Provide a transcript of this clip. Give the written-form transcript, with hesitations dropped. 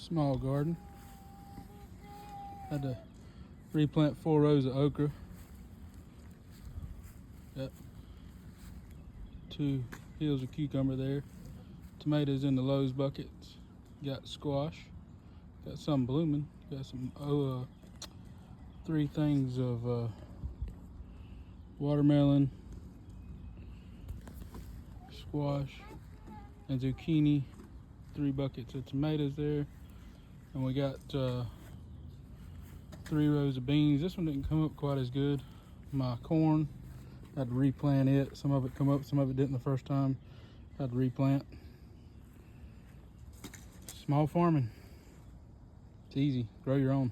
Small garden. Had to replant 4 rows of okra. Got 2 hills of cucumber there. Tomatoes in the Lowe's buckets. Got squash. Got some blooming. Got some 3 things of watermelon, squash, and zucchini. 3 buckets of tomatoes there. And we got 3 rows of beans. This one didn't come up quite as good. My corn, had to replant it. Some of it come up, some of it didn't the first time. Had to replant. Small farming. It's easy. Grow your own.